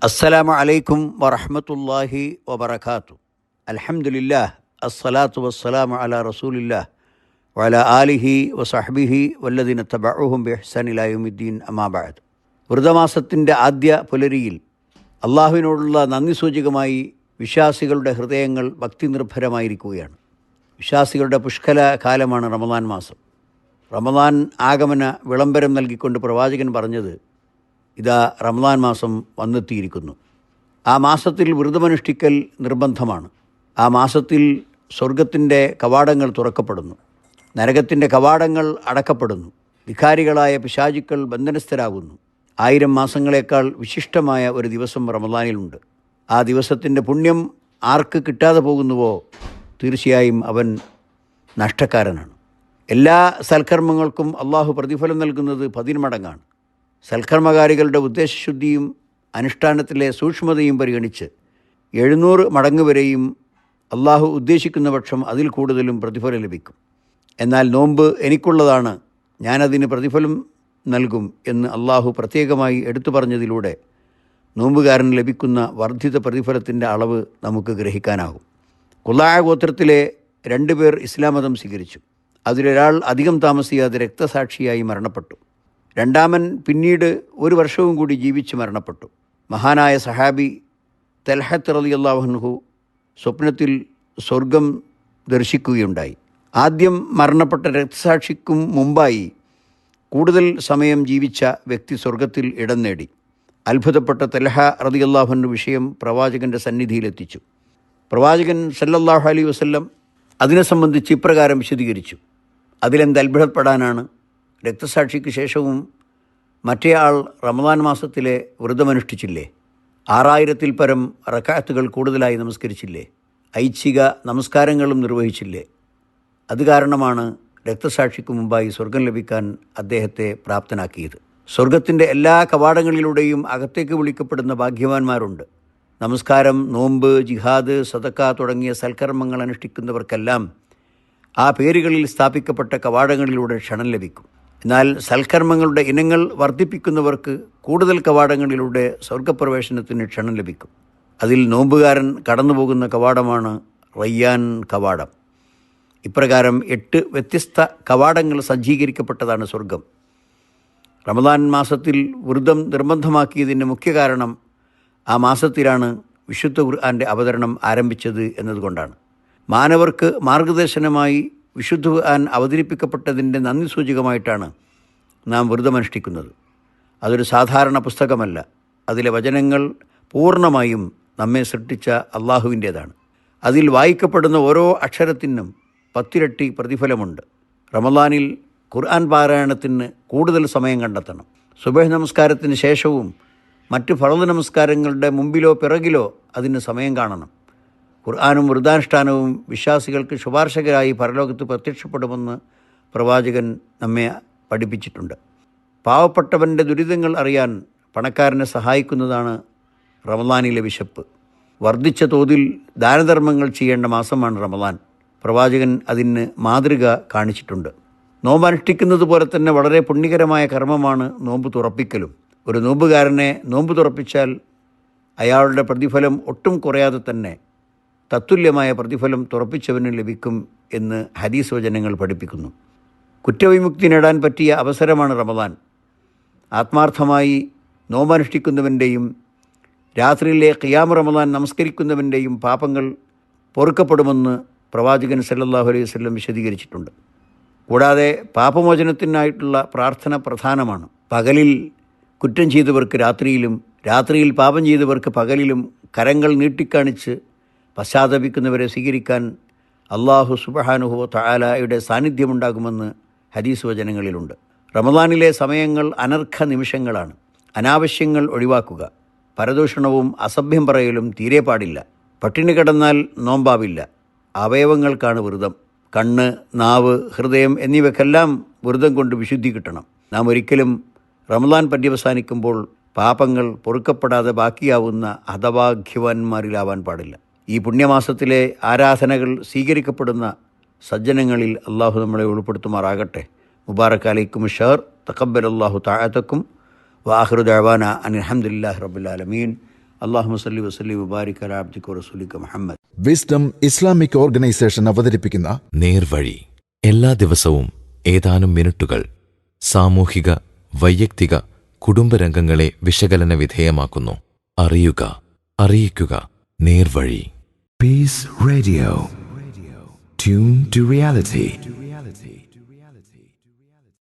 അസ്സലാമു അലൈക്കും വറഹ്മത്തുള്ളാഹി വബറകാതുഹു. അൽഹംദുലില്ലാഹ് അസ്സലാത്തു വസ്സലാമു അലാ റസൂലില്ലാഹ് വഅലാ ആലിഹി വസഹ്ബിഹി വല്ലദീന തബഉഹും ബിഇഹ്സാൻ ഇലാ യൗമിദ്ദീൻ അമ്മാ ബഅദ്. വൃതമാസത്തിൻ്റെ ആദ്യ പുലരിയിൽ അള്ളാഹുവിനോടുള്ള നന്ദി സൂചകമായി വിശ്വാസികളുടെ ഹൃദയങ്ങൾ ഭക്തിനിർഭരമായിരിക്കുകയാണ്. വിശ്വാസികളുടെ പുഷ്കല കാലമാണ് റമദാൻ മാസം. റമദാൻ ആഗമന വിളംബരം നൽകിക്കൊണ്ട് പ്രവാചകൻ പറഞ്ഞത്, ഇതാ റമദാൻ മാസം വന്നെത്തിയിരിക്കുന്നു. ആ മാസത്തിൽ വ്രതമനുഷ്ഠിക്കൽ നിർബന്ധമാണ്. ആ മാസത്തിൽ സ്വർഗത്തിൻ്റെ കവാടങ്ങൾ തുറക്കപ്പെടുന്നു, നരകത്തിൻ്റെ കവാടങ്ങൾ അടക്കപ്പെടുന്നു, ധിക്കാരികളായ പിശാചുക്കൾ ബന്ധനസ്ഥരാകുന്നു. 1000 മാസങ്ങളേക്കാൾ വിശിഷ്ടമായ ഒരു ദിവസം റമദാനിലുണ്ട്. ആ ദിവസത്തിൻ്റെ പുണ്യം ആർക്ക് കിട്ടാതെ പോകുന്നുവോ തീർച്ചയായും അവൻ നഷ്ടക്കാരനാണ്. എല്ലാ സൽക്കർമ്മങ്ങൾക്കും അള്ളാഹു പ്രതിഫലം നൽകുന്നത് 10 മടങ്ങാണ്. സൽക്കർമ്മകാരികളുടെ ഉദ്ദേശശുദ്ധിയും അനുഷ്ഠാനത്തിലെ സൂക്ഷ്മതയും പരിഗണിച്ച് 700 മടങ്ങ് വരെയും അള്ളാഹു ഉദ്ദേശിക്കുന്ന പക്ഷം അതിൽ കൂടുതലും പ്രതിഫലം ലഭിക്കും. എന്നാൽ നോമ്പ് എനിക്കുള്ളതാണ്, ഞാനതിന് പ്രതിഫലം നൽകും എന്ന് അള്ളാഹു പ്രത്യേകമായി എടുത്തു പറഞ്ഞതിലൂടെ നോമ്പുകാരന് ലഭിക്കുന്ന വർദ്ധിത പ്രതിഫലത്തിൻ്റെ അളവ് നമുക്ക് ഗ്രഹിക്കാനാകും. ഖുലാഅ ഗോത്രത്തിലെ 2 പേർ ഇസ്ലാം മതം സ്വീകരിച്ചു. അതിലൊരാൾ അധികം താമസിയാതെ രക്തസാക്ഷിയായി മരണപ്പെട്ടു. രണ്ടാമൻ പിന്നീട് 1 വർഷവും കൂടി ജീവിച്ച് മരണപ്പെട്ടു. മഹാനായ സഹാബി തൽഹത്ത് റളിയല്ലാഹു അൻഹു സ്വപ്നത്തിൽ സ്വർഗം ദർശിക്കുകയുണ്ടായി. ആദ്യം മരണപ്പെട്ട രക്തസാക്ഷിക്കും മുമ്പായി കൂടുതൽ സമയം ജീവിച്ച വ്യക്തി സ്വർഗത്തിൽ ഇടം നേടി. അത്ഭുതപ്പെട്ട തൽഹ റളിയല്ലാഹു അൻഹു വിഷയം പ്രവാചകൻ്റെ സന്നിധിയിലെത്തിച്ചു. പ്രവാചകൻ സല്ലല്ലാഹു അലൈഹി വസല്ലം അതിനെ സംബന്ധിച്ച് ഇപ്രകാരം വിശദീകരിച്ചു. അതിലെന്ത് അത്ഭുതപ്പെടാനാണ്? രക്തസാക്ഷിക്ക് ശേഷവും മറ്റേ ആൾ റമദാൻ മാസത്തിലെ വ്രതമനുഷ്ഠിച്ചില്ലേ? 6000-ൽ പരം റക്അത്തുകൾ കൂടുതലായി നമസ്കരിച്ചില്ലേ? ഐച്ഛിക നമസ്കാരങ്ങളും നിർവഹിച്ചില്ലേ? അത് കാരണമാണ് രക്തസാക്ഷിക്ക് മുമ്പായി സ്വർഗം ലഭിക്കാൻ അദ്ദേഹത്തെ പ്രാപ്തനാക്കിയത്. സ്വർഗത്തിൻ്റെ എല്ലാ കവാടങ്ങളിലൂടെയും അകത്തേക്ക് വിളിക്കപ്പെടുന്ന ഭാഗ്യവാന്മാരുണ്ട്. നമസ്കാരം, നോമ്പ്, ജിഹാദ്, സദക്ക തുടങ്ങിയ സൽക്കർമ്മങ്ങൾ അനുഷ്ഠിക്കുന്നവർക്കെല്ലാം ആ പേരുകളിൽ സ്ഥാപിക്കപ്പെട്ട കവാടങ്ങളിലൂടെ ക്ഷണം ലഭിക്കും. എന്നാൽ സൽക്കർമ്മങ്ങളുടെ ഇനങ്ങൾ വർദ്ധിപ്പിക്കുന്നവർക്ക് കൂടുതൽ കവാടങ്ങളിലൂടെ സ്വർഗപ്രവേശനത്തിന് ക്ഷണം ലഭിക്കും. അതിൽ നോമ്പുകാരൻ കടന്നുപോകുന്ന കവാടമാണ് റയ്യാൻ കവാടം. ഇപ്രകാരം 8 വ്യത്യസ്ത കവാടങ്ങൾ സജ്ജീകരിക്കപ്പെട്ടതാണ് സ്വർഗം. റമദാൻ മാസത്തിൽ വ്രതം നിർബന്ധമാക്കിയതിൻ്റെ മുഖ്യ കാരണം ആ മാസത്തിലാണ് വിശുദ്ധ ഖുർആൻ്റെ അവതരണം ആരംഭിച്ചത് എന്നതുകൊണ്ടാണ്. മാനവർക്ക് മാർഗദർശനമായി വിശുദ്ധ ഖുർആൻ അവതരിപ്പിക്കപ്പെട്ടതിൻ്റെ നന്ദി സൂചകമായിട്ടാണ് നാം വ്രതമനുഷ്ഠിക്കുന്നത്. അതൊരു സാധാരണ പുസ്തകമല്ല. അതിലെ വചനങ്ങൾ പൂർണ്ണമായും നമ്മെ സൃഷ്ടിച്ച അള്ളാഹുവിൻ്റേതാണ്. അതിൽ വായിക്കപ്പെടുന്ന ഓരോ അക്ഷരത്തിനും 10 ഇരട്ടി പ്രതിഫലമുണ്ട്. റമദാനിൽ ഖുർആൻ പാരായണത്തിന് കൂടുതൽ സമയം കണ്ടെത്തണം. സുബഹ് നമസ്കാരത്തിന് ശേഷവും മറ്റ് ഫർള് നമസ്കാരങ്ങളുടെ മുമ്പിലോ പിറകിലോ അതിന് സമയം കാണണം. ഖുർആനും വ്രതാനുഷ്ഠാനവും വിശ്വാസികൾക്ക് ശുപാർശകരായി പരലോകത്ത് പ്രത്യക്ഷപ്പെടുമെന്ന് പ്രവാചകൻ നമ്മെ പഠിപ്പിച്ചിട്ടുണ്ട്. പാവപ്പെട്ടവൻ്റെ ദുരിതങ്ങൾ അറിയാൻ പണക്കാരനെ സഹായിക്കുന്നതാണ് റമദാനിലെ വിശപ്പ്. വർദ്ധിച്ച തോതിൽ ദാനധർമ്മങ്ങൾ ചെയ്യേണ്ട മാസമാണ് റമദാൻ. പ്രവാചകൻ അതിന് മാതൃക കാണിച്ചിട്ടുണ്ട്. നോമ്പ് അനുഷ്ഠിക്കുന്നത് പോലെ തന്നെ വളരെ പുണ്യകരമായ കർമ്മമാണ് നോമ്പ് തുറപ്പിക്കലും. ഒരു നോമ്പുകാരനെ നോമ്പ് തുറപ്പിച്ചാൽ അയാളുടെ പ്രതിഫലം ഒട്ടും കുറയാതെ തന്നെ തത്തുല്യമായ പ്രതിഫലം തുറപ്പിച്ചവന് ലഭിക്കും എന്ന് ഹദീസ് വചനങ്ങൾ പഠിപ്പിക്കുന്നു. കുറ്റവിമുക്തി നേടാൻ പറ്റിയ അവസരമാണ് റമദാൻ. ആത്മാർത്ഥമായി നോമ്പനുഷ്ഠിക്കുന്നവൻ്റെയും രാത്രിയിലെ ഖിയാം റമദാൻ നമസ്കരിക്കുന്നവൻ്റെയും പാപങ്ങൾ പൊറുക്കപ്പെടുമെന്ന് പ്രവാചകൻ സല്ലല്ലാഹു അലൈഹി വസല്ലം വിശദീകരിച്ചിട്ടുണ്ട്. കൂടാതെ പാപമോചനത്തിനായിട്ടുള്ള പ്രാർത്ഥന പ്രധാനമാണ്. പകലിൽ കുറ്റം ചെയ്തവർക്ക് രാത്രിയിലും, രാത്രിയിൽ പാപം ചെയ്തവർക്ക് പകലിലും കരങ്ങൾ നീട്ടിക്കാണിച്ച് പശ്ചാത്തപിക്കുന്നവരെ സ്വീകരിക്കാൻ അല്ലാഹു സുബ്ഹാനഹു വ തആലയുടെ സാന്നിധ്യമുണ്ടാകുമെന്ന് ഹദീസ് വചനങ്ങളിലുണ്ട്. റമദാനിലെ സമയങ്ങൾ അനർഘ നിമിഷങ്ങളാണ്. അനാവശ്യങ്ങൾ ഒഴിവാക്കുക. പരദൂഷണവും അസഭ്യം പറയലും തീരെ പാടില്ല. പട്ടിണി കിടന്നാൽ നോമ്പാവില്ല. അവയവങ്ങൾക്കാണ് വ്രതം. കണ്ണ്, നാവ്, ഹൃദയം എന്നിവയ്ക്കെല്ലാം വ്രതം കൊണ്ട് വിശുദ്ധി കിട്ടണം. നാം ഒരിക്കലും റമദാൻ പര്യവസാനിക്കുമ്പോൾ പാപങ്ങൾ പൊറുക്കപ്പെടാതെ ബാക്കിയാവുന്ന ഹതഭാഗ്യവാന്മാരിലാവാൻ പാടില്ല. ഈ പുണ്യമാസത്തിലെ ആരാധനകൾ സ്വീകരിക്കപ്പെടുന്ന സജ്ജനങ്ങളിൽ അള്ളാഹു നമ്മളെ ഉൾപ്പെടുത്തുമാറാകട്ടെ. മുബാറക് അലൈക്കും ഷഹർ. തഖബ്ബലല്ലാഹു തആതക്കും. വആഖിറു ദഅവാന അനിൽ ഹംദുലില്ലാഹി റബ്ബിൽ ആലമീൻ. അല്ലാഹുമ്മ സല്ലി വസല്ലിം വബാരിക് അലാ അബ്ദിക വറസൂലിക മുഹമ്മദ്. വിസ്ഡം ഇസ്ലാമിക് ഓർഗനൈസേഷൻ അവതരിപ്പിക്കുന്ന നേർവഴി. എല്ലാ ദിവസവും ഏതാനും മിനിറ്റുകൾ സാമൂഹിക, വൈയക്തിക, കുടുംബരംഗങ്ങളെ വിശകലന വിധേയമാക്കുന്നു. അറിയുക, അറിയിക്കുക. നേർവഴി. Peace Radio. Tune to reality.